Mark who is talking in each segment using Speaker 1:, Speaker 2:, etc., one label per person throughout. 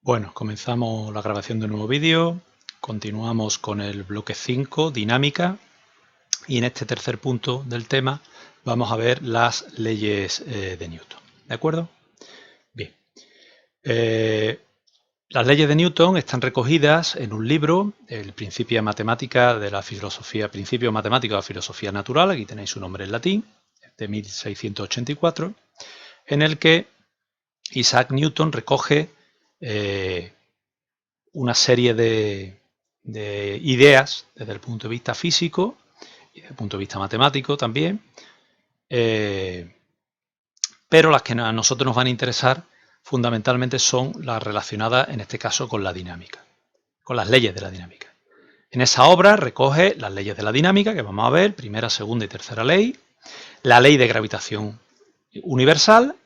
Speaker 1: Bueno, comenzamos la grabación de un nuevo vídeo, continuamos con el bloque 5, dinámica, y en este tercer punto del tema vamos a ver las leyes de Newton, ¿de acuerdo? Bien, las leyes de Newton están recogidas en un libro, el Principia Matemática de la Filosofía, Principio Matemático de la Filosofía Natural, aquí tenéis su nombre en latín, de 1684, en el que Isaac Newton recoge una serie de ideas desde el punto de vista físico y desde el punto de vista matemático también, pero las que a nosotros nos van a interesar fundamentalmente son las relacionadas, en este caso, con la dinámica, con las leyes de la dinámica. En esa obra recoge las leyes de la dinámica, que vamos a ver, primera, segunda y tercera ley, la ley de gravitación universal,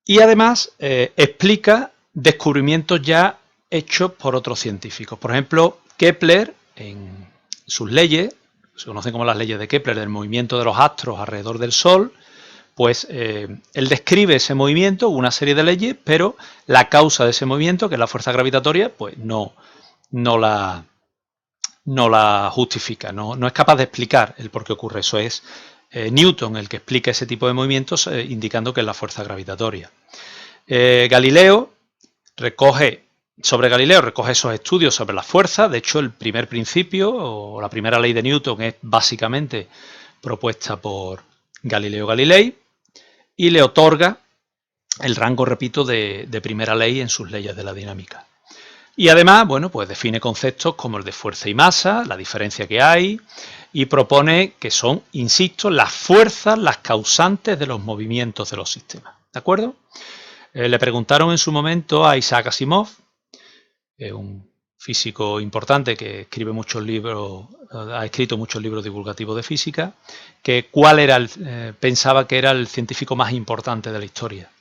Speaker 1: y además explica descubrimientos ya hechos por otros científicos. Por ejemplo, Kepler, en sus leyes, se conocen como las leyes de Kepler, del movimiento de los astros alrededor del Sol, pues él describe ese movimiento, una serie de leyes, pero la causa de ese movimiento, que es la fuerza gravitatoria, pues no la justifica, no es capaz de explicar el por qué ocurre. Eso es Newton el que explica ese tipo de movimientos, indicando que es la fuerza gravitatoria. Galileo recoge esos estudios sobre la fuerza. De hecho, el primer principio o la primera ley de Newton es básicamente propuesta por Galileo Galilei y le otorga el rango, repito, de primera ley en sus leyes de la dinámica. Y además, bueno, pues define conceptos como el de fuerza y masa, la diferencia que hay, y propone que son, insisto, las fuerzas las causantes de los movimientos de los sistemas. ¿De acuerdo? Le preguntaron en su momento a Isaac Asimov, un físico importante que escribe muchos libros, ha escrito muchos libros divulgativos de física, que cuál era pensaba que era el científico más importante de la historia.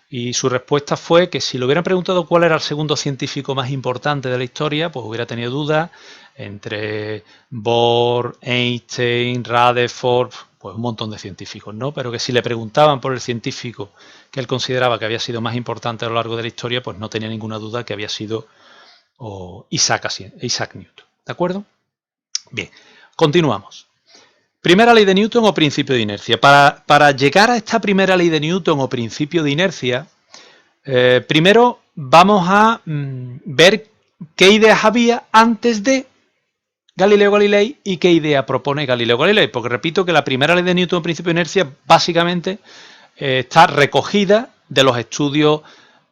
Speaker 1: Y su respuesta fue que si le hubieran preguntado cuál era el segundo científico más importante de la historia, pues hubiera tenido dudas entre Bohr, Einstein, Rutherford, pues un montón de científicos, ¿no? Pero que si le preguntaban por el científico que él consideraba que había sido más importante a lo largo de la historia, pues no tenía ninguna duda que había sido Isaac Newton. ¿De acuerdo? Bien, continuamos. Primera ley de Newton o principio de inercia. Para llegar a esta primera ley de Newton o principio de inercia, primero vamos a ver qué ideas había antes de Galileo Galilei y qué idea propone Galileo Galilei. Porque repito que la primera ley de Newton o principio de inercia básicamente está recogida de los estudios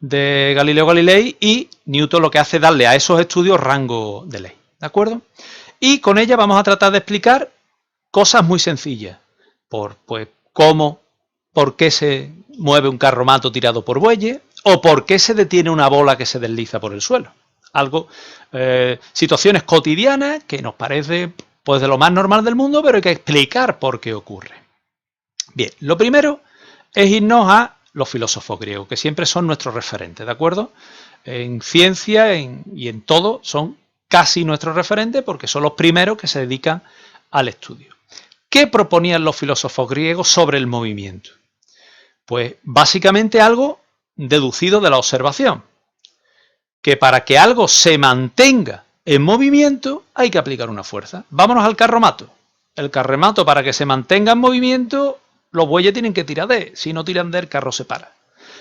Speaker 1: de Galileo Galilei, y Newton lo que hace es darle a esos estudios rango de ley. ¿De acuerdo? Y con ella vamos a tratar de explicar cosas muy sencillas, pues cómo, por qué se mueve un carromato tirado por bueyes, o por qué se detiene una bola que se desliza por el suelo. Algo, situaciones cotidianas que nos parece pues de lo más normal del mundo, pero hay que explicar por qué ocurre. Bien, lo primero es irnos a los filósofos griegos, que siempre son nuestros referentes, ¿de acuerdo? En ciencia y en todo son casi nuestros referentes porque son los primeros que se dedican al estudio. ¿Qué proponían los filósofos griegos sobre el movimiento? Pues básicamente algo deducido de la observación, que para que algo se mantenga en movimiento hay que aplicar una fuerza. Vámonos al carromato. El carromato, para que se mantenga en movimiento, los bueyes tienen que tirar de él. Si no tiran de él, el carro se para.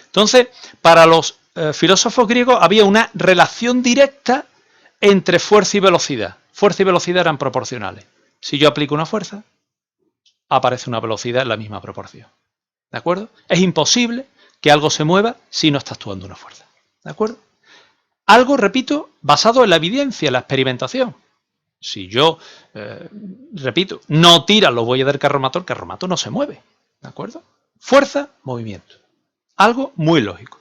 Speaker 1: Entonces, para los filósofos griegos había una relación directa entre fuerza y velocidad. Fuerza y velocidad eran proporcionales. Si yo aplico una fuerza, aparece una velocidad en la misma proporción. ¿De acuerdo? Es imposible que algo se mueva si no está actuando una fuerza. ¿De acuerdo? Algo, repito, basado en la evidencia, en la experimentación. Si yo, repito, no tiran los bueyes del carromato, el carromato no se mueve. ¿De acuerdo? Fuerza, movimiento. Algo muy lógico.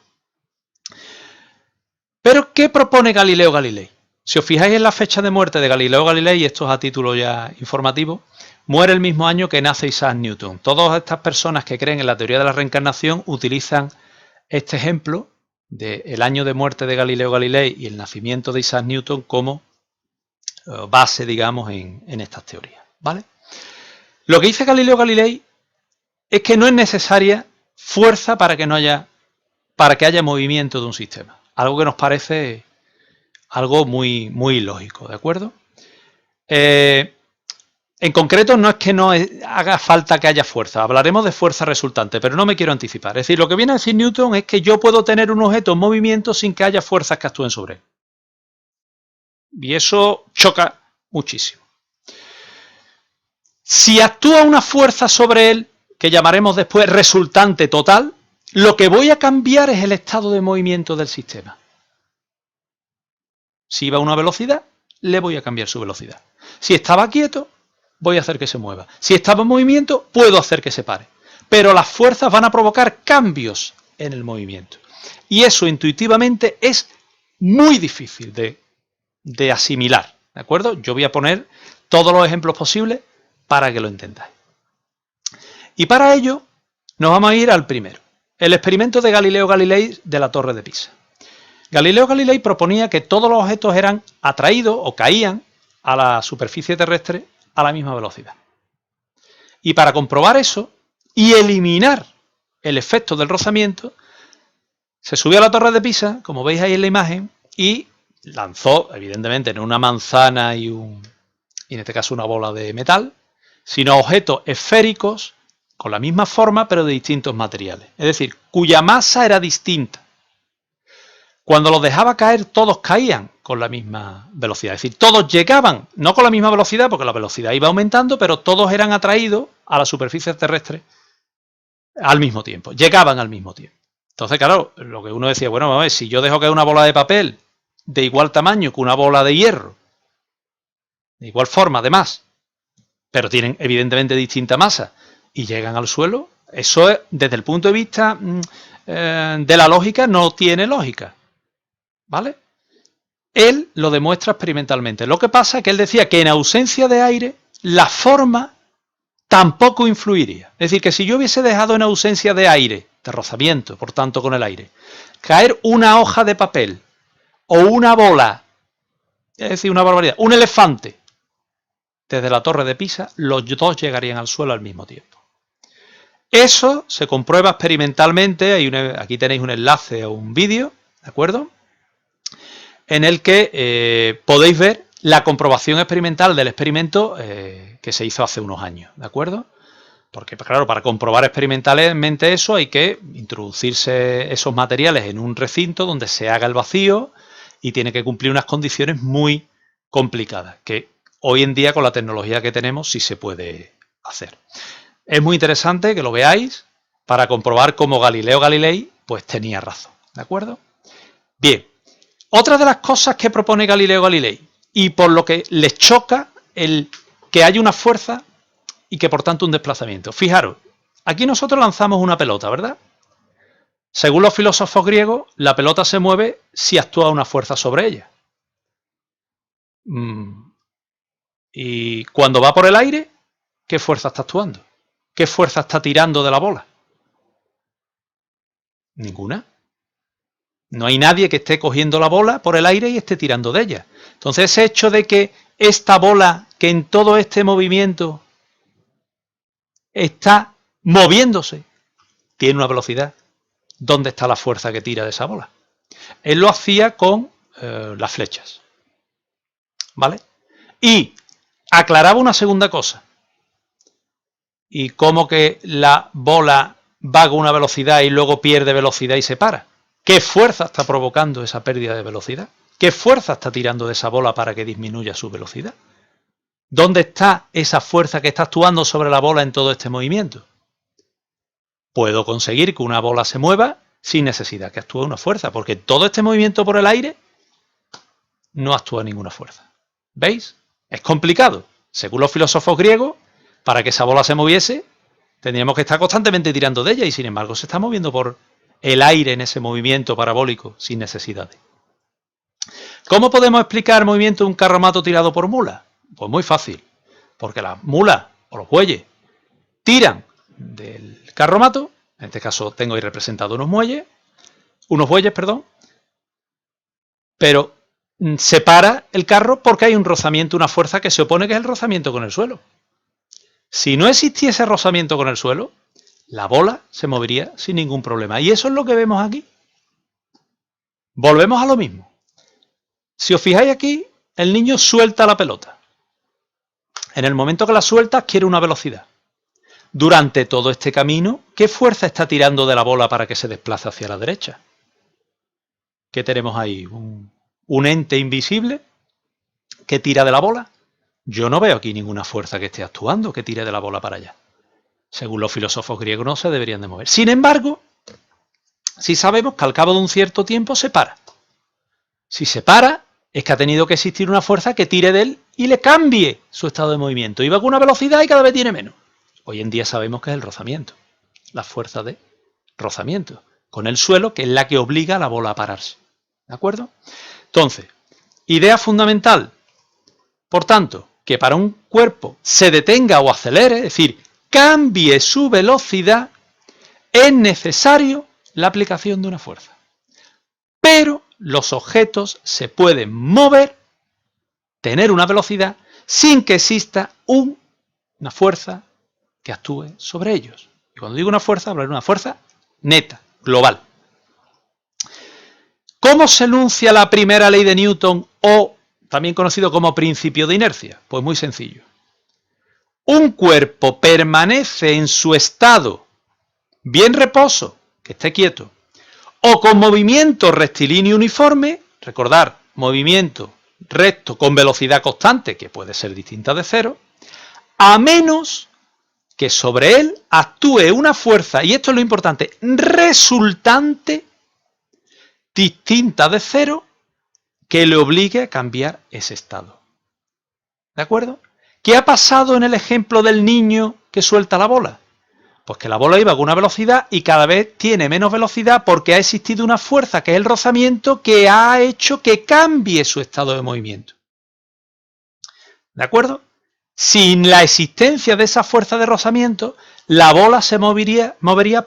Speaker 1: Pero, ¿qué propone Galileo Galilei? Si os fijáis en la fecha de muerte de Galileo Galilei, esto es a título ya informativo, muere el mismo año que nace Isaac Newton. Todas estas personas que creen en la teoría de la reencarnación utilizan este ejemplo del año de muerte de Galileo Galilei y el nacimiento de Isaac Newton como base, digamos, en estas teorías, ¿vale? Lo que dice Galileo Galilei es que no es necesaria fuerza para que haya movimiento de un sistema. algo que nos parece algo muy, muy lógico, ¿de acuerdo? En concreto no es que no haga falta que haya fuerza, hablaremos de fuerza resultante, pero no me quiero anticipar. Es decir, lo que viene a decir Newton es que yo puedo tener un objeto en movimiento sin que haya fuerzas que actúen sobre él. Y eso choca muchísimo. Si actúa una fuerza sobre él, que llamaremos después resultante total, lo que voy a cambiar es el estado de movimiento del sistema. Si iba a una velocidad, le voy a cambiar su velocidad. Si estaba quieto, voy a hacer que se mueva. Si estaba en movimiento, puedo hacer que se pare. Pero las fuerzas van a provocar cambios en el movimiento. Y eso intuitivamente es muy difícil de asimilar. ¿De acuerdo? Yo voy a poner todos los ejemplos posibles para que lo entendáis. Y para ello nos vamos a ir al primero. El experimento de Galileo Galilei de la Torre de Pisa. Galileo Galilei proponía que todos los objetos eran atraídos o caían a la superficie terrestre a la misma velocidad. Y para comprobar eso y eliminar el efecto del rozamiento, se subió a la Torre de Pisa, como veis ahí en la imagen, y lanzó, evidentemente, no una manzana y en este caso una bola de metal, sino objetos esféricos con la misma forma pero de distintos materiales. Es decir, cuya masa era distinta. Cuando los dejaba caer, todos caían con la misma velocidad. Es decir, todos llegaban, no con la misma velocidad, porque la velocidad iba aumentando, pero todos eran atraídos a la superficie terrestre al mismo tiempo. Llegaban al mismo tiempo. Entonces, claro, lo que uno decía, bueno, a ver, si yo dejo caer una bola de papel de igual tamaño que una bola de hierro, de igual forma, además, pero tienen evidentemente distinta masa y llegan al suelo, eso es, desde el punto de vista de la lógica, no tiene lógica. ¿Vale? Él lo demuestra experimentalmente. Lo que pasa es que él decía que en ausencia de aire, la forma tampoco influiría. Es decir, que si yo hubiese dejado en ausencia de aire, de rozamiento, por tanto con el aire, caer una hoja de papel o una bola, es decir, una barbaridad, un elefante, desde la Torre de Pisa, los dos llegarían al suelo al mismo tiempo. Eso se comprueba experimentalmente. Aquí tenéis un enlace a un vídeo, ¿de acuerdo?, en el que podéis ver la comprobación experimental del experimento que se hizo hace unos años, ¿de acuerdo? Porque, claro, para comprobar experimentalmente eso hay que introducirse esos materiales en un recinto donde se haga el vacío y tiene que cumplir unas condiciones muy complicadas, que hoy en día con la tecnología que tenemos sí se puede hacer. Es muy interesante que lo veáis para comprobar cómo Galileo Galilei pues tenía razón, ¿de acuerdo? Bien. Otra de las cosas que propone Galileo Galilei y por lo que les choca el que haya una fuerza y que por tanto un desplazamiento. Fijaros, aquí nosotros lanzamos una pelota, ¿verdad? Según los filósofos griegos, la pelota se mueve si actúa una fuerza sobre ella. Y cuando va por el aire, ¿qué fuerza está actuando? ¿Qué fuerza está tirando de la bola? Ninguna. No hay nadie que esté cogiendo la bola por el aire y esté tirando de ella. Entonces, ese hecho de que esta bola, que en todo este movimiento está moviéndose, tiene una velocidad. ¿Dónde está la fuerza que tira de esa bola? Él lo hacía con las flechas. ¿Vale? Y aclaraba una segunda cosa. ¿Y cómo que la bola va con una velocidad y luego pierde velocidad y se para? ¿Qué fuerza está provocando esa pérdida de velocidad? ¿Qué fuerza está tirando de esa bola para que disminuya su velocidad? ¿Dónde está esa fuerza que está actuando sobre la bola en todo este movimiento? Puedo conseguir que una bola se mueva sin necesidad que actúe una fuerza, porque todo este movimiento por el aire no actúa ninguna fuerza. ¿Veis? Es complicado. Según los filósofos griegos, para que esa bola se moviese, tendríamos que estar constantemente tirando de ella y sin embargo se está moviendo por el aire en ese movimiento parabólico sin necesidad. ¿Cómo podemos explicar el movimiento de un carromato tirado por mulas? Pues muy fácil, porque las mulas o los bueyes tiran del carromato, en este caso tengo ahí representado unos bueyes, pero se para el carro porque hay un rozamiento, una fuerza que se opone, que es el rozamiento con el suelo. Si no existiese rozamiento con el suelo, la bola se movería sin ningún problema. Y eso es lo que vemos aquí. Volvemos a lo mismo. Si os fijáis aquí, el niño suelta la pelota. En el momento que la suelta, adquiere una velocidad. Durante todo este camino, ¿qué fuerza está tirando de la bola para que se desplace hacia la derecha? ¿Qué tenemos ahí? ¿Un ente invisible que tira de la bola? Yo no veo aquí ninguna fuerza que esté actuando que tire de la bola para allá. Según los filósofos griegos no se deberían de mover. Sin embargo, sí sabemos que al cabo de un cierto tiempo se para. Si se para, es que ha tenido que existir una fuerza que tire de él y le cambie su estado de movimiento. Iba con una velocidad y cada vez tiene menos. Hoy en día sabemos que es el rozamiento, la fuerza de rozamiento con el suelo, que es la que obliga a la bola a pararse. ¿De acuerdo? Entonces, idea fundamental, por tanto, que para un cuerpo se detenga o acelere, es decir, cambie su velocidad, es necesario la aplicación de una fuerza. Pero los objetos se pueden mover, tener una velocidad, sin que exista una fuerza que actúe sobre ellos. Y cuando digo una fuerza, hablo de una fuerza neta, global. ¿Cómo se enuncia la primera ley de Newton, o también conocido como principio de inercia? Pues muy sencillo. Un cuerpo permanece en su estado bien reposo, que esté quieto, o con movimiento rectilíneo uniforme, recordar, movimiento recto con velocidad constante, que puede ser distinta de cero, a menos que sobre él actúe una fuerza, y esto es lo importante, resultante distinta de cero, que le obligue a cambiar ese estado. ¿De acuerdo? ¿Qué ha pasado en el ejemplo del niño que suelta la bola? Pues que la bola iba con una velocidad y cada vez tiene menos velocidad porque ha existido una fuerza, que es el rozamiento, que ha hecho que cambie su estado de movimiento. ¿De acuerdo? Sin la existencia de esa fuerza de rozamiento, la bola se movería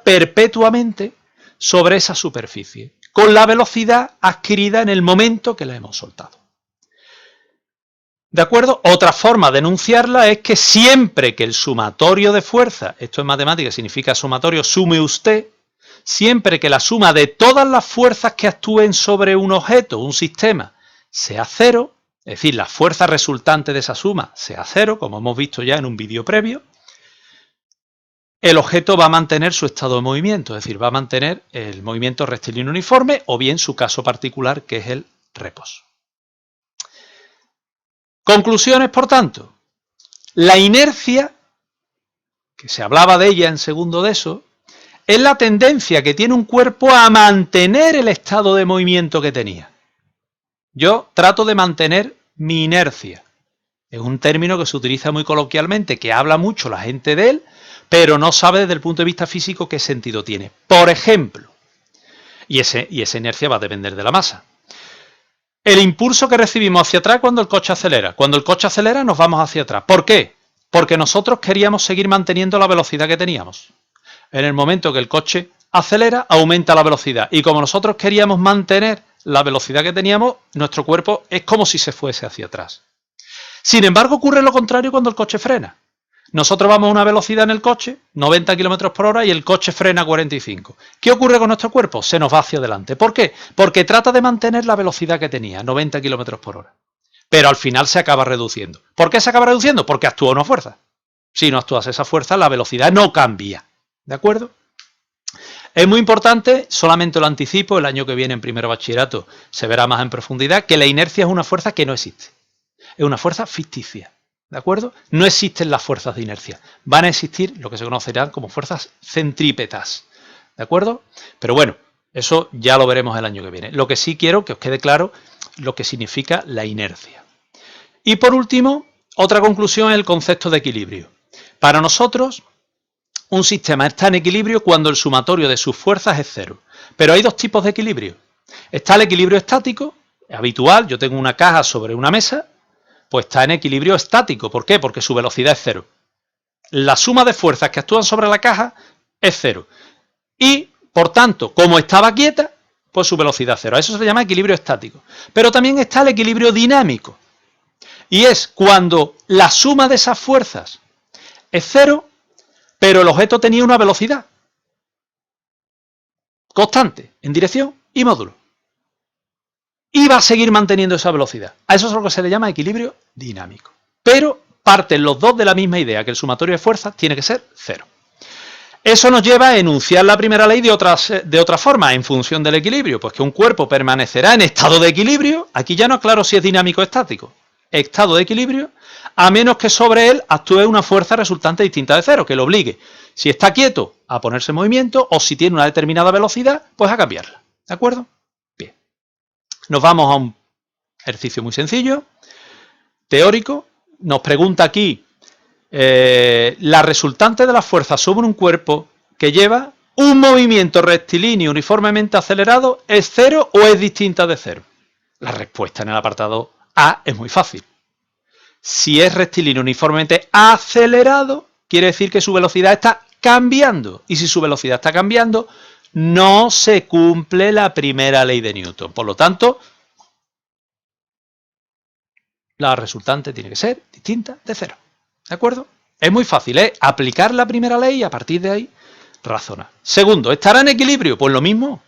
Speaker 1: perpetuamente sobre esa superficie, con la velocidad adquirida en el momento que la hemos soltado. ¿De acuerdo? Otra forma de enunciarla es que siempre que el sumatorio de fuerza, esto en matemáticas significa sumatorio, sume usted, siempre que la suma de todas las fuerzas que actúen sobre un objeto, un sistema, sea cero, es decir, la fuerza resultante de esa suma sea cero, como hemos visto ya en un vídeo previo, el objeto va a mantener su estado de movimiento, es decir, va a mantener el movimiento rectilíneo uniforme o bien su caso particular, que es el reposo. Conclusiones, por tanto. La inercia, que se hablaba de ella en segundo de eso, es la tendencia que tiene un cuerpo a mantener el estado de movimiento que tenía. Yo trato de mantener mi inercia. Es un término que se utiliza muy coloquialmente, que habla mucho la gente de él, pero no sabe desde el punto de vista físico qué sentido tiene. Por ejemplo, y esa inercia va a depender de la masa. El impulso que recibimos hacia atrás cuando el coche acelera. Cuando el coche acelera nos vamos hacia atrás. ¿Por qué? Porque nosotros queríamos seguir manteniendo la velocidad que teníamos. En el momento que el coche acelera, aumenta la velocidad. Y como nosotros queríamos mantener la velocidad que teníamos, nuestro cuerpo es como si se fuese hacia atrás. Sin embargo, ocurre lo contrario cuando el coche frena. Nosotros vamos a una velocidad en el coche, 90 km por hora, y el coche frena a 45. ¿Qué ocurre con nuestro cuerpo? Se nos va hacia adelante. ¿Por qué? Porque trata de mantener la velocidad que tenía, 90 km por hora. Pero al final se acaba reduciendo. ¿Por qué se acaba reduciendo? Porque actúa una fuerza. Si no actúas esa fuerza, la velocidad no cambia. ¿De acuerdo? Es muy importante, solamente lo anticipo, el año que viene en primero bachillerato se verá más en profundidad, que la inercia es una fuerza que no existe. Es una fuerza ficticia. ¿De acuerdo? No existen las fuerzas de inercia. Van a existir lo que se conocerán como fuerzas centrípetas. ¿De acuerdo? Pero bueno, eso ya lo veremos el año que viene. Lo que sí quiero que os quede claro lo que significa la inercia. Y por último, otra conclusión es el concepto de equilibrio. Para nosotros, un sistema está en equilibrio cuando el sumatorio de sus fuerzas es cero. Pero hay dos tipos de equilibrio. Está el equilibrio estático, habitual. Yo tengo una caja sobre una mesa, pues está en equilibrio estático. ¿Por qué? Porque su velocidad es cero. La suma de fuerzas que actúan sobre la caja es cero. Y, por tanto, como estaba quieta, pues su velocidad es cero. A eso se le llama equilibrio estático. Pero también está el equilibrio dinámico. Y es cuando la suma de esas fuerzas es cero, pero el objeto tenía una velocidad constante en dirección y módulo. va a seguir manteniendo esa velocidad. A eso es lo que se le llama equilibrio dinámico. Pero parten los dos de la misma idea, que el sumatorio de fuerzas tiene que ser cero. Eso nos lleva a enunciar la primera ley de otra forma, en función del equilibrio, pues que un cuerpo permanecerá en estado de equilibrio, aquí ya no aclaro si es dinámico o estático, estado de equilibrio, a menos que sobre él actúe una fuerza resultante distinta de cero, que lo obligue, si está quieto, a ponerse en movimiento, o si tiene una determinada velocidad, pues a cambiarla. ¿De acuerdo? Bien. Nos vamos a un ejercicio muy sencillo, teórico. Nos pregunta aquí la resultante de la fuerza sobre un cuerpo que lleva un movimiento rectilíneo uniformemente acelerado, ¿es cero o es distinta de cero? La respuesta en el apartado A es muy fácil. Si es rectilíneo uniformemente acelerado, quiere decir que su velocidad está cambiando. Y si su velocidad está cambiando, no se cumple la primera ley de Newton. Por lo tanto, la resultante tiene que ser distinta de cero. ¿De acuerdo? Es muy fácil, ¿eh? Aplicar la primera ley y a partir de ahí razonar. Segundo, ¿estará en equilibrio? Pues lo mismo.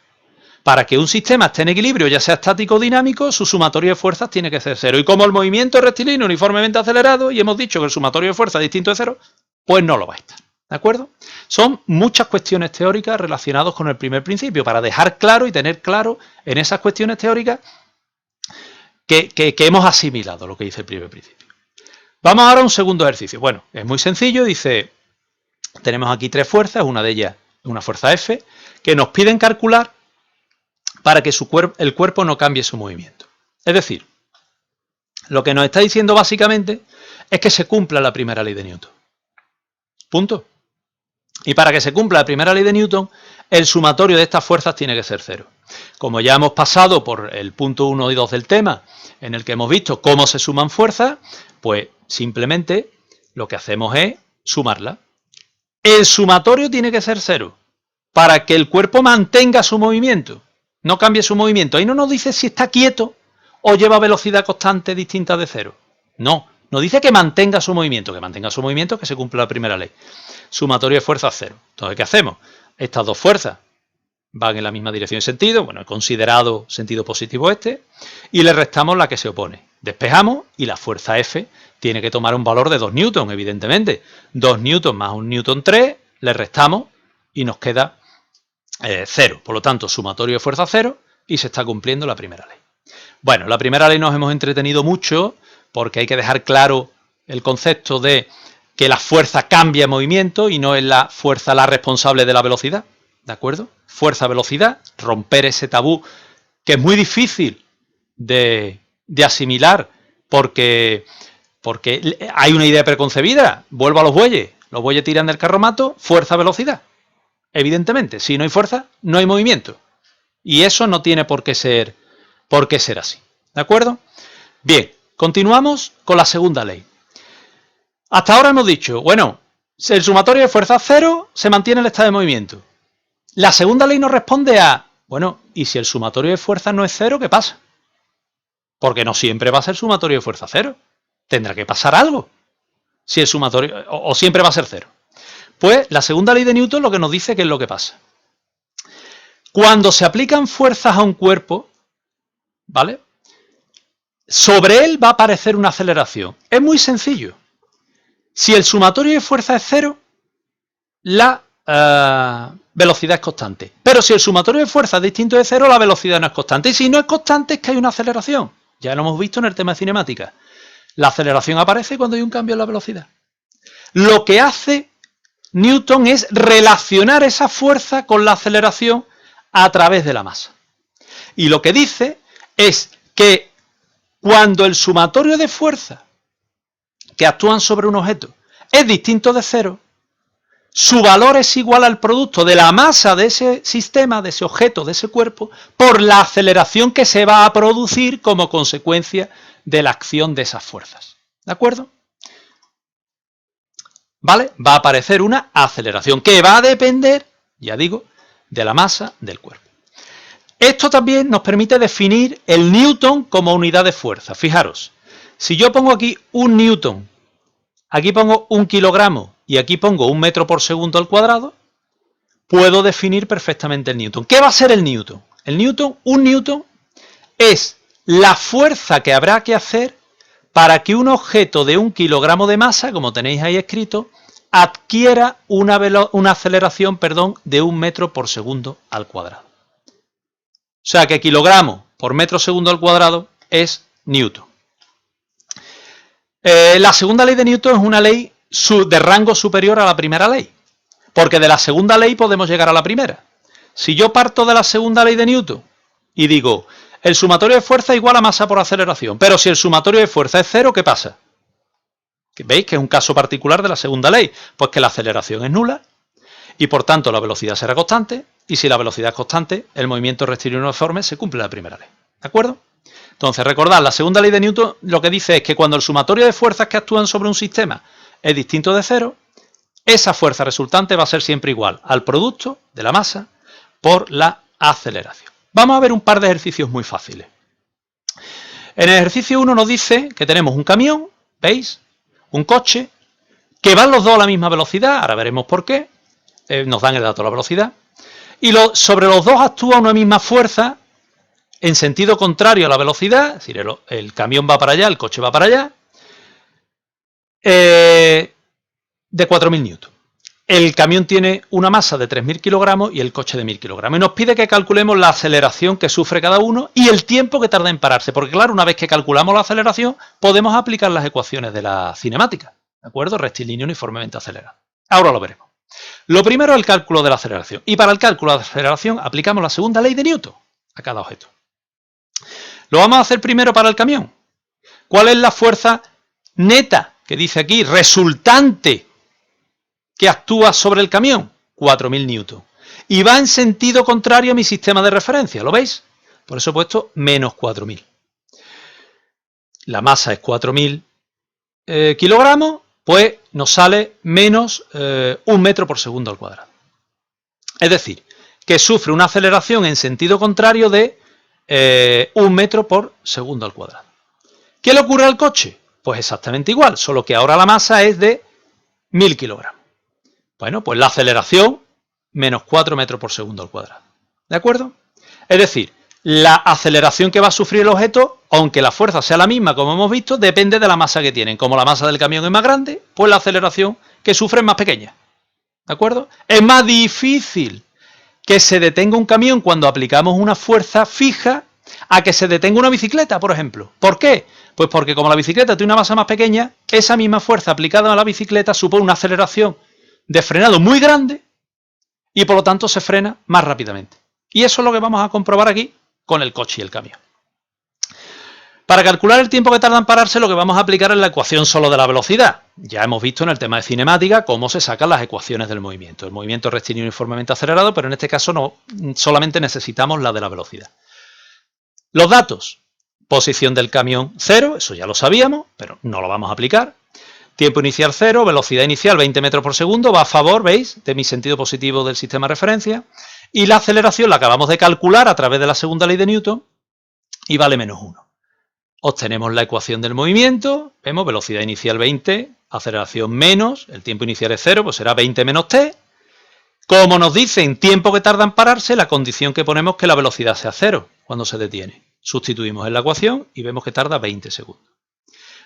Speaker 1: Para que un sistema esté en equilibrio, ya sea estático o dinámico, su sumatorio de fuerzas tiene que ser cero. Y como el movimiento es rectilíneo uniformemente acelerado, y hemos dicho que el sumatorio de fuerzas es distinto de cero, pues no lo va a estar. ¿De acuerdo? Son muchas cuestiones teóricas relacionadas con el primer principio, para dejar claro y tener claro en esas cuestiones teóricas que hemos asimilado lo que dice el primer principio. Vamos ahora a un segundo ejercicio. Bueno, es muy sencillo, dice, tenemos aquí tres fuerzas, una de ellas una fuerza F, que nos piden calcular para que el cuerpo no cambie su movimiento. Es decir, lo que nos está diciendo básicamente es que se cumpla la primera ley de Newton. Punto. Y para que se cumpla la primera ley de Newton, el sumatorio de estas fuerzas tiene que ser cero. Como ya hemos pasado por el punto 1 y 2 del tema, en el que hemos visto cómo se suman fuerzas, pues simplemente lo que hacemos es sumarla. El sumatorio tiene que ser cero para que el cuerpo mantenga su movimiento, no cambie su movimiento. Ahí no nos dice si está quieto o lleva velocidad constante distinta de cero. No, nos dice que mantenga su movimiento, que se cumpla la primera ley. Sumatorio de fuerzas cero. Entonces, ¿qué hacemos? Estas dos fuerzas van en la misma dirección y sentido, bueno, he considerado sentido positivo este, y le restamos la que se opone. Despejamos y la fuerza F tiene que tomar un valor de 2 newton, evidentemente. 2 newton más 1 newton 3, le restamos y nos queda 0. Por lo tanto, sumatorio de fuerza 0 y se está cumpliendo la primera ley. Bueno, la primera ley nos hemos entretenido mucho porque hay que dejar claro el concepto de que la fuerza cambia movimiento y no es la fuerza la responsable de la velocidad. ¿De acuerdo? Fuerza-velocidad, romper ese tabú que es muy difícil de asimilar porque hay una idea preconcebida. Vuelvo a los bueyes tiran del carromato, fuerza-velocidad. Evidentemente, si no hay fuerza, no hay movimiento. Y eso no tiene por qué ser así. ¿De acuerdo? Bien, continuamos con la segunda ley. Hasta ahora hemos dicho, bueno, si el sumatorio de fuerza es cero, se mantiene el estado de movimiento. La segunda ley nos responde a, bueno, ¿y si el sumatorio de fuerza no es cero, qué pasa? Porque no siempre va a ser sumatorio de fuerza cero. Tendrá que pasar algo. Si el sumatorio, o siempre va a ser cero. Pues la segunda ley de Newton lo que nos dice que es lo que pasa. Cuando se aplican fuerzas a un cuerpo, ¿vale? Sobre él va a aparecer una aceleración. Es muy sencillo. Si el sumatorio de fuerza es cero, la velocidad es constante. Pero si el sumatorio de fuerza es distinto de cero, la velocidad no es constante. Y si no es constante, es que hay una aceleración. Ya lo hemos visto en el tema de cinemática. La aceleración aparece cuando hay un cambio en la velocidad. Lo que hace Newton es relacionar esa fuerza con la aceleración a través de la masa. Y lo que dice es que cuando el sumatorio de fuerzas que actúan sobre un objeto es distinto de cero, su valor es igual al producto de la masa de ese sistema, de ese objeto, de ese cuerpo, por la aceleración que se va a producir como consecuencia de la acción de esas fuerzas. ¿De acuerdo? ¿Vale? Va a aparecer una aceleración que va a depender, ya digo, de la masa del cuerpo. Esto también nos permite definir el newton como unidad de fuerza. Fijaros, si yo pongo aquí un newton, aquí pongo 1 kilogramo y aquí pongo 1 metro por segundo al cuadrado, puedo definir perfectamente el newton. ¿Qué va a ser el newton? El newton, un newton, es la fuerza que habrá que hacer para que un objeto de 1 kilogramo de masa, como tenéis ahí escrito, adquiera una aceleración, de 1 metro por segundo al cuadrado. O sea que kilogramo por metro segundo al cuadrado es Newton. La segunda ley de Newton es una ley de rango superior a la primera ley, porque de la segunda ley podemos llegar a la primera. Si yo parto de la segunda ley de Newton y digo, el sumatorio de fuerza igual a masa por aceleración, pero si el sumatorio de fuerza es 0, ¿qué pasa? ¿Veis que es un caso particular de la segunda ley? Pues que la aceleración es nula y por tanto la velocidad será constante, y si la velocidad es constante, el movimiento rectilíneo uniforme se cumple la primera ley. ¿De acuerdo? Entonces, recordad, la segunda ley de Newton lo que dice es que cuando el sumatorio de fuerzas que actúan sobre un sistema es distinto de 0, esa fuerza resultante va a ser siempre igual al producto de la masa por la aceleración. Vamos a ver un par de ejercicios muy fáciles. En el ejercicio 1 nos dice que tenemos un camión, ¿veis? Un coche, que van los dos a la misma velocidad, ahora veremos por qué, nos dan el dato de la velocidad, y sobre los dos actúa una misma fuerza en sentido contrario a la velocidad, es decir, el camión va para allá, el coche va para allá, de 4.000 newton. El camión tiene una masa de 3.000 kilogramos y el coche de 1.000 kilogramos. Y nos pide que calculemos la aceleración que sufre cada uno y el tiempo que tarda en pararse. Porque claro, una vez que calculamos la aceleración, podemos aplicar las ecuaciones de la cinemática. ¿De acuerdo? Rectilíneo uniformemente acelerado. Ahora lo veremos. Lo primero es el cálculo de la aceleración. Y para el cálculo de la aceleración aplicamos la segunda ley de Newton a cada objeto. Lo vamos a hacer primero para el camión. ¿Cuál es la fuerza neta que dice aquí? Resultante que actúa sobre el camión, 4.000 newton. Y va en sentido contrario a mi sistema de referencia, ¿lo veis? Por eso he puesto menos 4.000. La masa es 4.000 kilogramos, pues nos sale menos 1 metro por segundo al cuadrado. Es decir, que sufre una aceleración en sentido contrario de 1 metro por segundo al cuadrado. ¿Qué le ocurre al coche? Pues exactamente igual, solo que ahora la masa es de 1.000 kilogramos. Bueno, pues la aceleración, menos 4 metros por segundo al cuadrado. ¿De acuerdo? Es decir, la aceleración que va a sufrir el objeto, aunque la fuerza sea la misma, como hemos visto, depende de la masa que tienen. Como la masa del camión es más grande, pues la aceleración que sufre es más pequeña. ¿De acuerdo? Es más difícil que se detenga un camión cuando aplicamos una fuerza fija a que se detenga una bicicleta, por ejemplo. ¿Por qué? Pues porque como la bicicleta tiene una masa más pequeña, esa misma fuerza aplicada a la bicicleta supone una aceleración de frenado muy grande y por lo tanto se frena más rápidamente. Y eso es lo que vamos a comprobar aquí con el coche y el camión. Para calcular el tiempo que tarda en pararse, lo que vamos a aplicar es la ecuación solo de la velocidad. Ya hemos visto en el tema de cinemática cómo se sacan las ecuaciones del movimiento. El movimiento rectilíneo uniformemente acelerado, pero en este caso no, solamente necesitamos la de la velocidad. Los datos. Posición del camión 0, eso ya lo sabíamos, pero no lo vamos a aplicar. Tiempo inicial 0, velocidad inicial 20 metros por segundo, va a favor, ¿veis?, de mi sentido positivo del sistema de referencia. Y la aceleración la acabamos de calcular a través de la segunda ley de Newton y vale menos 1. Obtenemos la ecuación del movimiento, vemos velocidad inicial 20, aceleración menos, el tiempo inicial es 0, pues será 20 menos t. Como nos dicen tiempo que tarda en pararse, la condición que ponemos es que la velocidad sea 0 cuando se detiene. Sustituimos en la ecuación y vemos que tarda 20 segundos.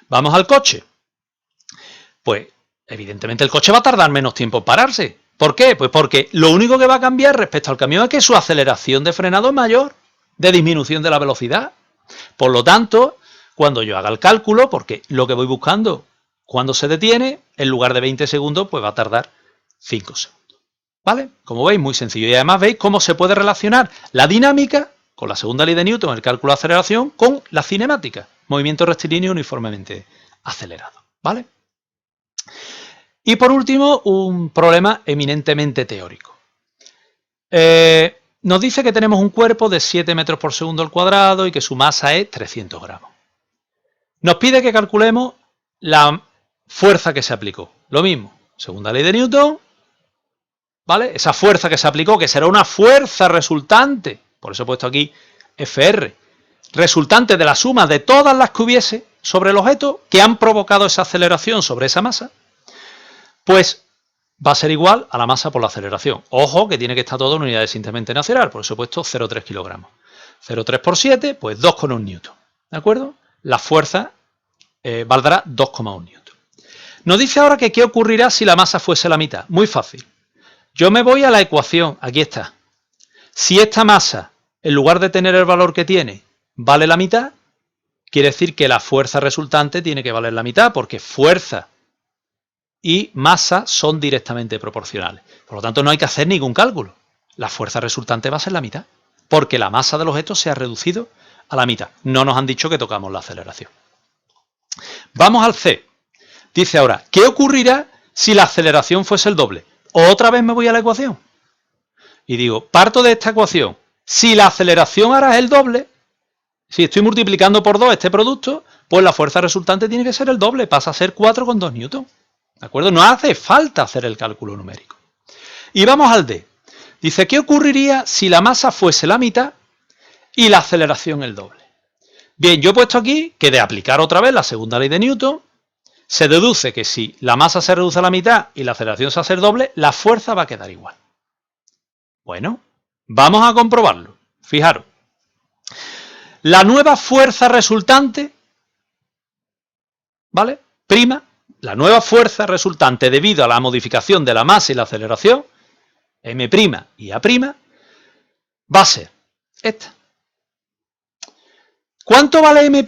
Speaker 1: Vamos al coche. Pues evidentemente el coche va a tardar menos tiempo en pararse. ¿Por qué? Pues porque lo único que va a cambiar respecto al camión es que su aceleración de frenado es mayor, de disminución de la velocidad. Por lo tanto, cuando yo haga el cálculo, porque lo que voy buscando cuando se detiene, en lugar de 20 segundos, pues va a tardar 5 segundos. ¿Vale? Como veis, muy sencillo. Y además veis cómo se puede relacionar la dinámica con la segunda ley de Newton, el cálculo de aceleración, con la cinemática, movimiento rectilíneo uniformemente acelerado. ¿Vale? Y por último, un problema eminentemente teórico. Nos dice que tenemos un cuerpo de 7 metros por segundo al cuadrado y que su masa es 300 gramos. Nos pide que calculemos la fuerza que se aplicó. Lo mismo, segunda ley de Newton, ¿vale? Esa fuerza que se aplicó, que será una fuerza resultante, por eso he puesto aquí FR, resultante de la suma de todas las que hubiese sobre el objeto que han provocado esa aceleración sobre esa masa, pues va a ser igual a la masa por la aceleración. Ojo que tiene que estar todo en unidades simplemente nacional, por eso he puesto 0,3 kilogramos. 0,3 por 7, pues 2,1 newton. ¿De acuerdo? La fuerza valdrá 2,1 newton. Nos dice ahora que qué ocurrirá si la masa fuese la mitad. Muy fácil. Yo me voy a la ecuación, aquí está. Si esta masa, en lugar de tener el valor que tiene, vale la mitad, quiere decir que la fuerza resultante tiene que valer la mitad, porque fuerza y masa son directamente proporcionales. Por lo tanto, no hay que hacer ningún cálculo. La fuerza resultante va a ser la mitad, porque la masa del objeto se ha reducido a la mitad. No nos han dicho que tocamos la aceleración. Vamos al C. Dice ahora, ¿qué ocurrirá si la aceleración fuese el doble? Otra vez me voy a la ecuación. Y digo, parto de esta ecuación. Si la aceleración ahora es el doble, si estoy multiplicando por 2 este producto, pues la fuerza resultante tiene que ser el doble, pasa a ser 4,2 newton. ¿De acuerdo? No hace falta hacer el cálculo numérico. Y vamos al D. Dice, ¿qué ocurriría si la masa fuese la mitad y la aceleración el doble? Bien, yo he puesto aquí que de aplicar otra vez la segunda ley de Newton, se deduce que si la masa se reduce a la mitad y la aceleración se hace el doble, la fuerza va a quedar igual. Bueno, vamos a comprobarlo. Fijaros. La nueva fuerza resultante, ¿vale? Prima, la nueva fuerza resultante debido a la modificación de la masa y la aceleración, M' y A', va a ser esta. ¿Cuánto vale M'?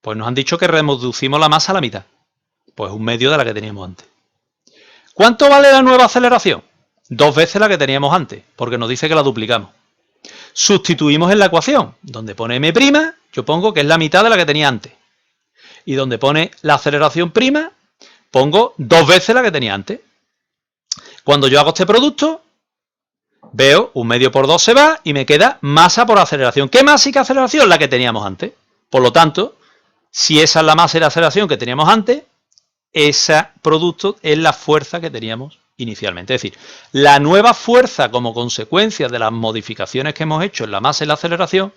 Speaker 1: Pues nos han dicho que reducimos la masa a la mitad. Pues un medio de la que teníamos antes. ¿Cuánto vale la nueva aceleración? 2 veces la que teníamos antes, porque nos dice que la duplicamos. Sustituimos en la ecuación. Donde pone M', yo pongo que es la mitad de la que tenía antes. Y donde pone la aceleración prima, pongo 2 veces la que tenía antes. Cuando yo hago este producto, veo un medio por 2 se va y me queda masa por aceleración. ¿Qué masa y qué aceleración? La que teníamos antes. Por lo tanto, si esa es la masa y la aceleración que teníamos antes, ese producto es la fuerza que teníamos inicialmente. Es decir, la nueva fuerza como consecuencia de las modificaciones que hemos hecho en la masa y la aceleración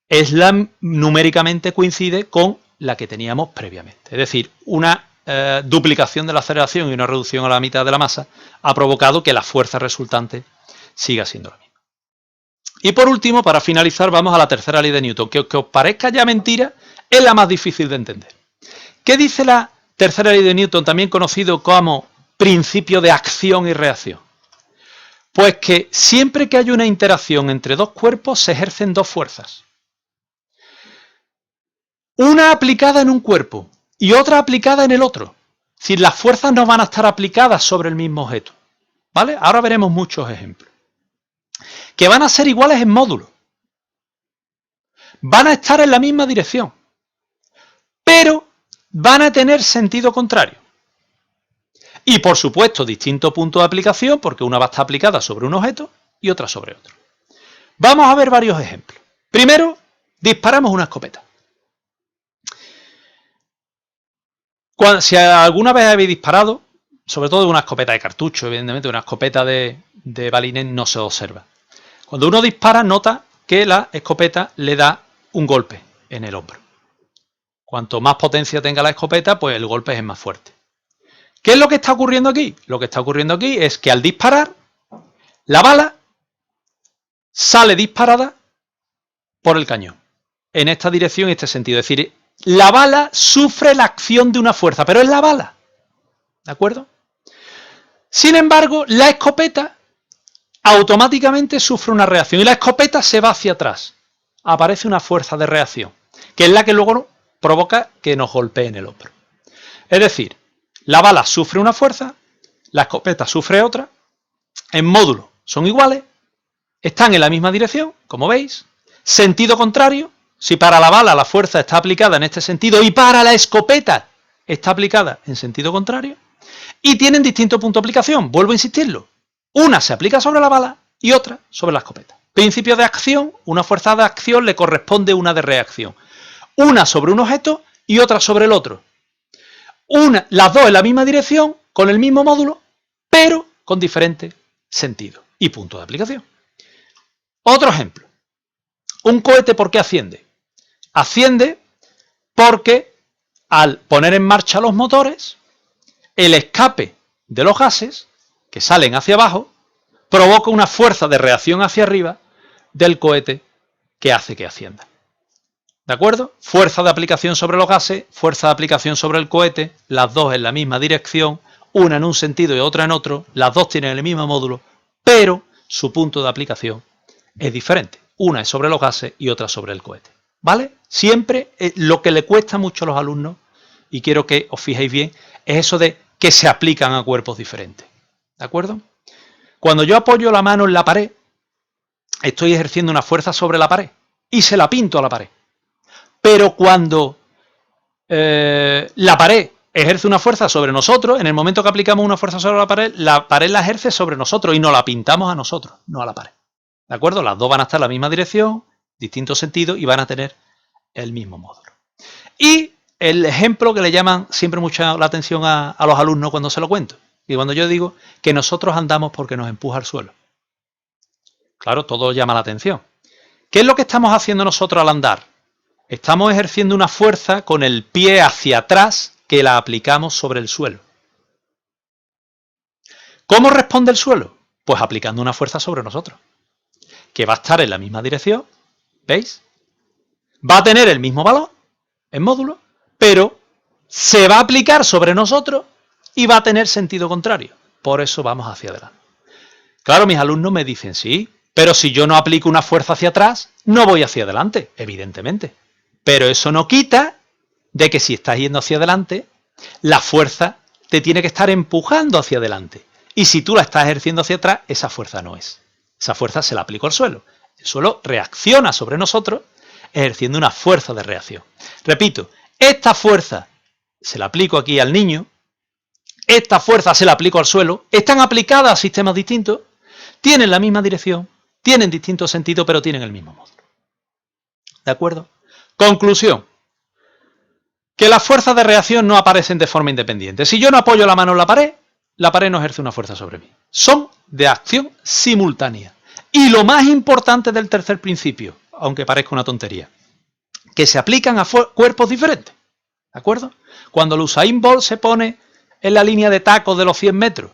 Speaker 1: es la numéricamente coincide con la que teníamos previamente. Es decir, una duplicación de la aceleración y una reducción a la mitad de la masa ha provocado que la fuerza resultante siga siendo la misma. Y por último, para finalizar, vamos a la tercera ley de Newton, que aunque os parezca ya mentira, es la más difícil de entender. ¿Qué dice la tercera ley de Newton, también conocido como principio de acción y reacción? Pues que siempre que hay una interacción entre dos cuerpos se ejercen dos fuerzas. Una aplicada en un cuerpo y otra aplicada en el otro. Es decir, las fuerzas no van a estar aplicadas sobre el mismo objeto. ¿Vale? Ahora veremos muchos ejemplos. Que van a ser iguales en módulo. Van a estar en la misma dirección. Pero van a tener sentido contrario. Y por supuesto, distinto punto de aplicación, porque una va a estar aplicada sobre un objeto y otra sobre otro. Vamos a ver varios ejemplos. Primero, disparamos una escopeta. Si alguna vez habéis disparado, sobre todo una escopeta de cartucho, evidentemente una escopeta de balines no se observa. Cuando uno dispara, nota que la escopeta le da un golpe en el hombro. Cuanto más potencia tenga la escopeta, pues el golpe es más fuerte. ¿Qué es lo que está ocurriendo aquí? Lo que está ocurriendo aquí es que al disparar, la bala sale disparada por el cañón, en esta dirección y este sentido. Es decir, la bala sufre la acción de una fuerza, pero es la bala. ¿De acuerdo? Sin embargo, la escopeta automáticamente sufre una reacción y la escopeta se va hacia atrás. Aparece una fuerza de reacción, que es la que luego provoca que nos golpee en el hombro. Es decir, la bala sufre una fuerza, la escopeta sufre otra, en módulo son iguales, están en la misma dirección, como veis, sentido contrario. Si para la bala la fuerza está aplicada en este sentido y para la escopeta está aplicada en sentido contrario, y tienen distinto punto de aplicación, vuelvo a insistirlo. Una se aplica sobre la bala y otra sobre la escopeta. Principio de acción, una fuerza de acción le corresponde una de reacción. Una sobre un objeto y otra sobre el otro. Las dos en la misma dirección, con el mismo módulo, pero con diferente sentido y punto de aplicación. Otro ejemplo. Un cohete, ¿por qué asciende? Asciende porque al poner en marcha los motores, el escape de los gases que salen hacia abajo provoca una fuerza de reacción hacia arriba del cohete que hace que ascienda. ¿De acuerdo? Fuerza de aplicación sobre los gases, fuerza de aplicación sobre el cohete, las dos en la misma dirección, una en un sentido y otra en otro, las dos tienen el mismo módulo, pero su punto de aplicación es diferente. Una es sobre los gases y otra sobre el cohete. ¿Vale? Siempre lo que le cuesta mucho a los alumnos, y quiero que os fijéis bien, es eso de que se aplican a cuerpos diferentes. ¿De acuerdo? Cuando yo apoyo la mano en la pared, estoy ejerciendo una fuerza sobre la pared y se la pinto a la pared. Pero cuando la pared ejerce una fuerza sobre nosotros, en el momento que aplicamos una fuerza sobre la pared la ejerce sobre nosotros y nos la pintamos a nosotros, no a la pared. ¿De acuerdo? Las dos van a estar en la misma dirección, distintos sentidos y van a tener el mismo módulo. Y el ejemplo que le llaman siempre mucha la atención a los alumnos cuando se lo cuento, y cuando yo digo que nosotros andamos porque nos empuja al suelo. Claro, todo llama la atención. ¿Qué es lo que estamos haciendo nosotros al andar? Estamos ejerciendo una fuerza con el pie hacia atrás que la aplicamos sobre el suelo. ¿Cómo responde el suelo? Pues aplicando una fuerza sobre nosotros, que va a estar en la misma dirección, ¿veis? Va a tener el mismo valor, en módulo, pero se va a aplicar sobre nosotros y va a tener sentido contrario. Por eso vamos hacia adelante. Claro, mis alumnos me dicen, sí, pero si yo no aplico una fuerza hacia atrás, no voy hacia adelante, evidentemente. Pero eso no quita de que si estás yendo hacia adelante, la fuerza te tiene que estar empujando hacia adelante. Y si tú la estás ejerciendo hacia atrás, esa fuerza no es. Esa fuerza se la aplico al suelo. El suelo reacciona sobre nosotros ejerciendo una fuerza de reacción. Repito, esta fuerza se la aplico aquí al niño, esta fuerza se la aplico al suelo, están aplicadas a sistemas distintos, tienen la misma dirección, tienen distintos sentidos, pero tienen el mismo módulo. ¿De acuerdo? Conclusión. Que las fuerzas de reacción no aparecen de forma independiente. Si yo no apoyo la mano en la pared no ejerce una fuerza sobre mí. Son de acción simultánea. Y lo más importante del tercer principio, aunque parezca una tontería, que se aplican a cuerpos diferentes. ¿De acuerdo? Cuando el Usain Bolt se pone en la línea de tacos de los 100 metros,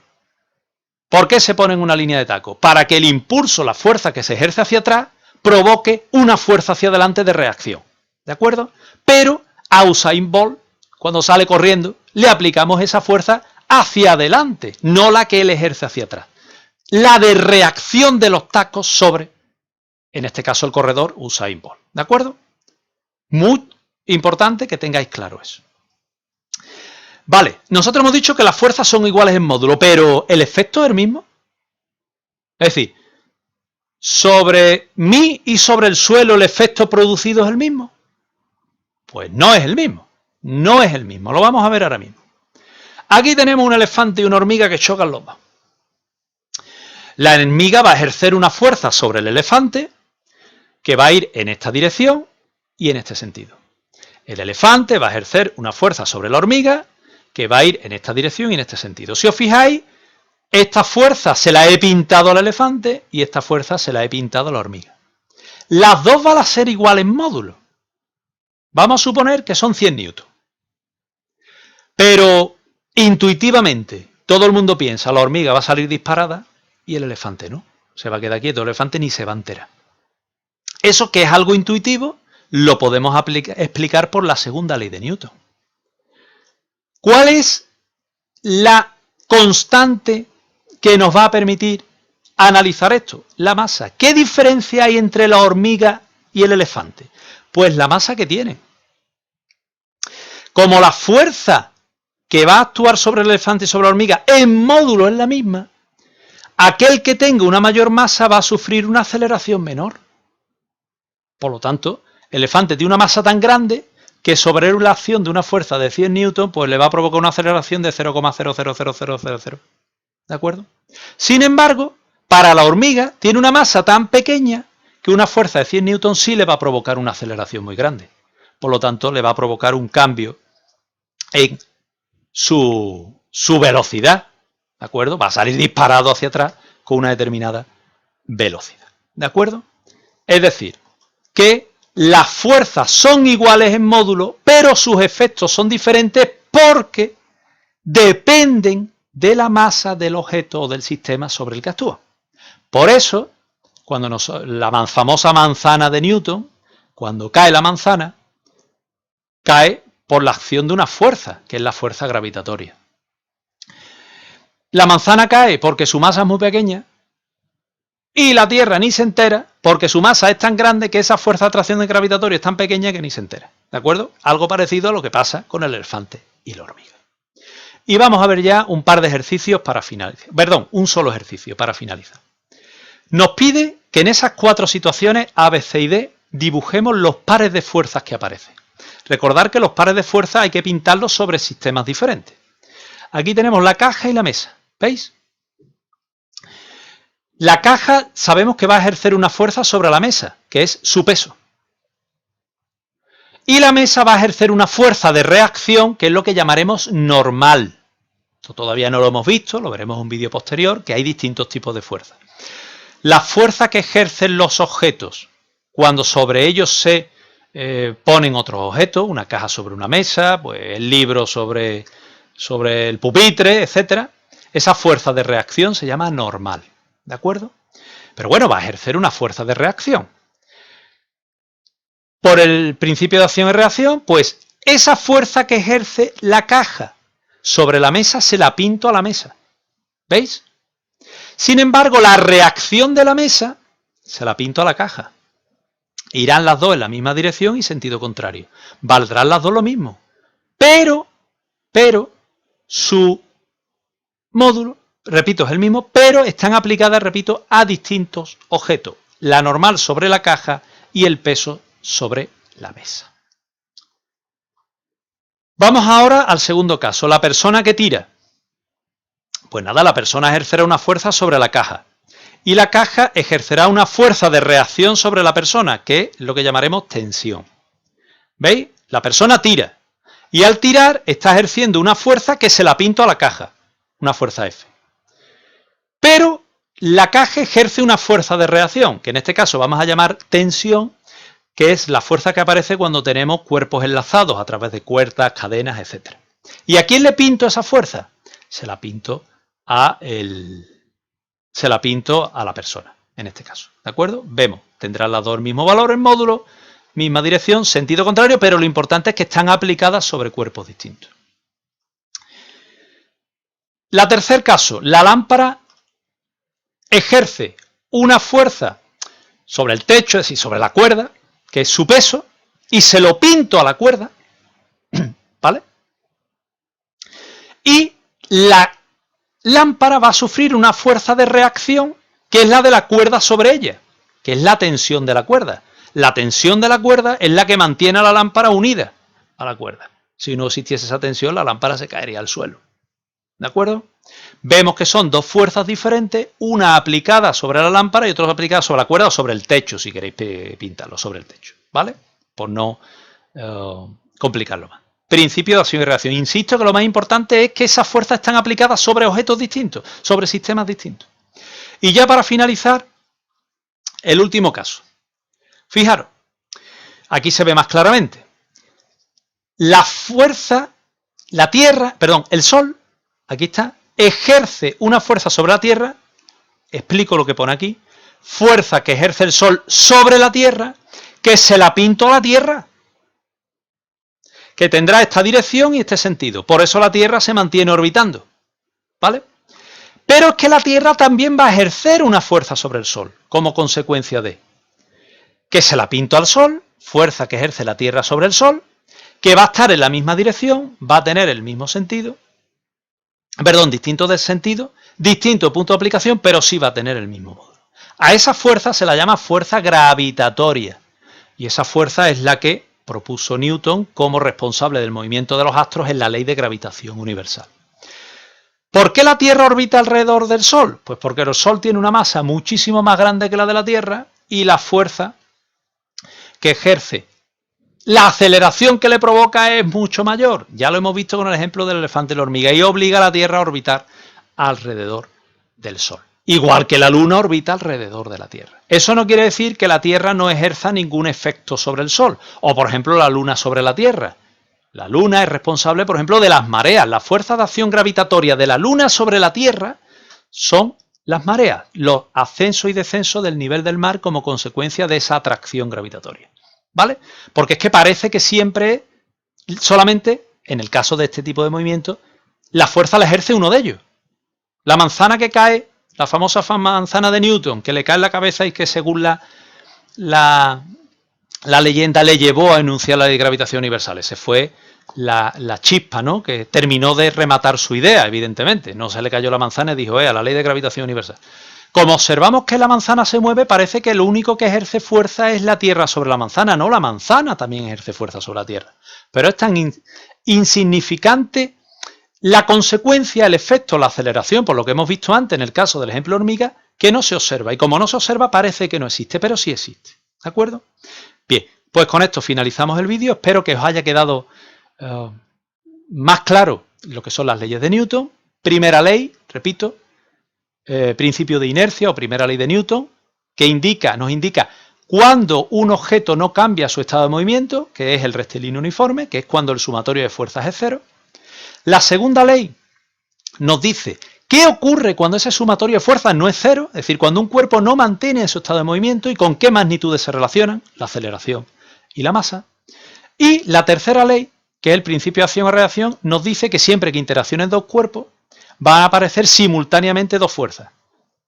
Speaker 1: ¿por qué se pone en una línea de tacos? Para que el impulso, la fuerza que se ejerce hacia atrás, provoque una fuerza hacia adelante de reacción. ¿De acuerdo? Pero a Usain Bolt, cuando sale corriendo, le aplicamos esa fuerza hacia adelante, no la que él ejerce hacia atrás. La de reacción de los tacos sobre, en este caso el corredor, Usain Bolt. ¿De acuerdo? Muy importante que tengáis claro eso. Vale, nosotros hemos dicho que las fuerzas son iguales en módulo, pero ¿el efecto es el mismo? Es decir, ¿sobre mí y sobre el suelo el efecto producido es el mismo? Pues no es el mismo, no es el mismo, lo vamos a ver ahora mismo. Aquí tenemos un elefante y una hormiga que chocan los dos. La hormiga va a ejercer una fuerza sobre el elefante que va a ir en esta dirección y en este sentido. El elefante va a ejercer una fuerza sobre la hormiga que va a ir en esta dirección y en este sentido. Si os fijáis, esta fuerza se la he pintado al elefante y esta fuerza se la he pintado a la hormiga. Las dos van a ser iguales en módulo. Vamos a suponer que son 100 newtons. Pero intuitivamente todo el mundo piensa, la hormiga va a salir disparada y el elefante no. Se va a quedar quieto, el elefante ni se va a enterar. Eso, que es algo intuitivo, lo podemos explicar por la segunda ley de Newton. ¿Cuál es la constante que nos va a permitir analizar esto? La masa. ¿Qué diferencia hay entre la hormiga y el elefante? Pues la masa que tiene. Como la fuerza que va a actuar sobre el elefante y sobre la hormiga en módulo es la misma, aquel que tenga una mayor masa va a sufrir una aceleración menor. Por lo tanto, el elefante tiene una masa tan grande que sobre la acción de una fuerza de 100 newton, pues le va a provocar una aceleración de 0,000000. ¿De acuerdo? Sin embargo, para la hormiga tiene una masa tan pequeña que una fuerza de 100 newton sí le va a provocar una aceleración muy grande. Por lo tanto, le va a provocar un cambio en su velocidad. ¿De acuerdo? Va a salir disparado hacia atrás con una determinada velocidad. ¿De acuerdo? Es decir, que las fuerzas son iguales en módulo, pero sus efectos son diferentes porque dependen de la masa del objeto o del sistema sobre el que actúa. Por eso, cuando la famosa manzana de Newton, cuando cae la manzana, cae por la acción de una fuerza, que es la fuerza gravitatoria. La manzana cae porque su masa es muy pequeña y la Tierra ni se entera porque su masa es tan grande que esa fuerza de atracción gravitatoria es tan pequeña que ni se entera. ¿De acuerdo? Algo parecido a lo que pasa con el elefante y la hormiga. Y vamos a ver ya un par de ejercicios para finalizar. Perdón, un solo ejercicio para finalizar. Nos pide que en esas 4 situaciones A, B, C y D dibujemos los pares de fuerzas que aparecen. Recordar que los pares de fuerzas hay que pintarlos sobre sistemas diferentes. Aquí tenemos la caja y la mesa. ¿Veis? La caja sabemos que va a ejercer una fuerza sobre la mesa, que es su peso. Y la mesa va a ejercer una fuerza de reacción, que es lo que llamaremos normal. Esto todavía no lo hemos visto, lo veremos en un vídeo posterior, que hay distintos tipos de fuerzas. La fuerza que ejercen los objetos cuando sobre ellos se ponen otros objetos, una caja sobre una mesa, pues el libro sobre el pupitre, etc. Esa fuerza de reacción se llama normal, ¿de acuerdo? Pero bueno, va a ejercer una fuerza de reacción. Por el principio de acción y reacción, pues esa fuerza que ejerce la caja sobre la mesa se la pinto a la mesa. ¿Veis? Sin embargo, la reacción de la mesa se la pinto a la caja. Irán las dos en la misma dirección y sentido contrario. Valdrán las dos lo mismo. Pero su módulo, repito, es el mismo, pero están aplicadas, repito, a distintos objetos. La normal sobre la caja y el peso sobre la mesa. Vamos ahora al segundo caso, la persona que tira. Pues nada, la persona ejercerá una fuerza sobre la caja y la caja ejercerá una fuerza de reacción sobre la persona, que es lo que llamaremos tensión. ¿Veis? La persona tira y al tirar está ejerciendo una fuerza que se la pinto a la caja, una fuerza F. Pero la caja ejerce una fuerza de reacción, que en este caso vamos a llamar tensión, que es la fuerza que aparece cuando tenemos cuerpos enlazados a través de cuerdas, cadenas, etc. ¿Y a quién le pinto esa fuerza? Se la pinto a la persona, en este caso. ¿De acuerdo? Vemos, tendrán las dos el mismo valor en módulo, misma dirección, sentido contrario, pero lo importante es que están aplicadas sobre cuerpos distintos. La tercer caso, la lámpara ejerce una fuerza sobre el techo, es decir, sobre la cuerda, que es su peso, y se lo pinto a la cuerda, ¿vale? Y la lámpara va a sufrir una fuerza de reacción que es la de la cuerda sobre ella, que es la tensión de la cuerda. La tensión de la cuerda es la que mantiene a la lámpara unida a la cuerda. Si no existiese esa tensión, la lámpara se caería al suelo. ¿De acuerdo? Vemos que son dos fuerzas diferentes, una aplicada sobre la lámpara y otra aplicada sobre la cuerda o sobre el techo, si queréis pintarlo, sobre el techo, ¿vale? Por no complicarlo más. Principio de acción y reacción. Insisto que lo más importante es que esas fuerzas están aplicadas sobre objetos distintos, sobre sistemas distintos. Y ya para finalizar, el último caso. Fijaros, aquí se ve más claramente. La fuerza, la Tierra, perdón, el Sol, aquí está, ejerce una fuerza sobre la Tierra, explico lo que pone aquí, fuerza que ejerce el Sol sobre la Tierra, que se la pinto a la Tierra, que tendrá esta dirección y este sentido. Por eso la Tierra se mantiene orbitando, ¿vale? Pero es que la Tierra también va a ejercer una fuerza sobre el Sol, como consecuencia de que se la pinto al Sol, fuerza que ejerce la Tierra sobre el Sol, que va a estar en la misma dirección, va a tener el mismo sentido, perdón, distinto de sentido, distinto punto de aplicación, pero sí va a tener el mismo módulo. A esa fuerza se la llama fuerza gravitatoria, y esa fuerza es la que propuso Newton como responsable del movimiento de los astros en la ley de gravitación universal. ¿Por qué la Tierra orbita alrededor del Sol? Pues porque el Sol tiene una masa muchísimo más grande que la de la Tierra y la fuerza que ejerce, la aceleración que le provoca es mucho mayor. Ya lo hemos visto con el ejemplo del elefante y la hormiga, y obliga a la Tierra a orbitar alrededor del Sol. Igual que la Luna orbita alrededor de la Tierra. Eso no quiere decir que la Tierra no ejerza ningún efecto sobre el Sol, o por ejemplo la Luna sobre la Tierra. La Luna es responsable, por ejemplo, de las mareas. La fuerza de acción gravitatoria de la Luna sobre la Tierra son las mareas, los ascensos y descensos del nivel del mar como consecuencia de esa atracción gravitatoria, ¿vale? Porque es que parece que siempre solamente en el caso de este tipo de movimiento, la fuerza la ejerce uno de ellos. La manzana que cae, la famosa manzana de Newton, que le cae en la cabeza y que según la leyenda le llevó a enunciar la ley de gravitación universal. Ese fue la chispa, ¿no?, que terminó de rematar su idea, evidentemente. No se le cayó la manzana y dijo, a la ley de gravitación universal. Como observamos que la manzana se mueve, parece que lo único que ejerce fuerza es la Tierra sobre la manzana. No, la manzana también ejerce fuerza sobre la Tierra. Pero es tan insignificante la consecuencia, el efecto, la aceleración, por lo que hemos visto antes en el caso del ejemplo hormiga, que no se observa. Y como no se observa, parece que no existe, pero sí existe. ¿De acuerdo? Bien, pues con esto finalizamos el vídeo. Espero que os haya quedado más claro lo que son las leyes de Newton. Primera ley, repito, principio de inercia o primera ley de Newton, que nos indica cuando un objeto no cambia su estado de movimiento, que es el rectilíneo uniforme, que es cuando el sumatorio de fuerzas es cero. La segunda ley nos dice qué ocurre cuando ese sumatorio de fuerzas no es cero, es decir, cuando un cuerpo no mantiene su estado de movimiento y con qué magnitudes se relacionan, la aceleración y la masa. Y la tercera ley, que es el principio de acción o reacción, nos dice que siempre que interaccionen dos cuerpos, van a aparecer simultáneamente dos fuerzas.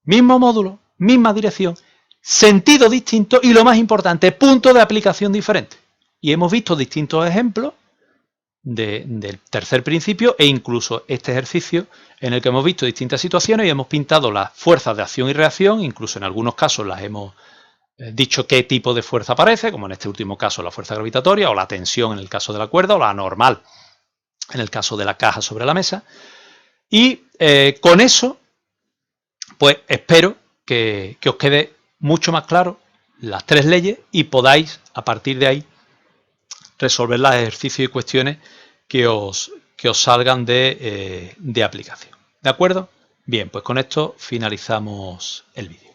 Speaker 1: Mismo módulo, misma dirección, sentido distinto y, lo más importante, punto de aplicación diferente. Y hemos visto distintos ejemplos del tercer principio e incluso este ejercicio en el que hemos visto distintas situaciones y hemos pintado las fuerzas de acción y reacción, incluso en algunos casos las hemos dicho qué tipo de fuerza aparece, como en este último caso la fuerza gravitatoria o la tensión en el caso de la cuerda o la normal en el caso de la caja sobre la mesa. Y con eso, pues espero que os quede mucho más claro las tres leyes y podáis a partir de ahí resolver los ejercicios y cuestiones que os salgan de aplicación. ¿De acuerdo? Bien, pues con esto finalizamos el vídeo.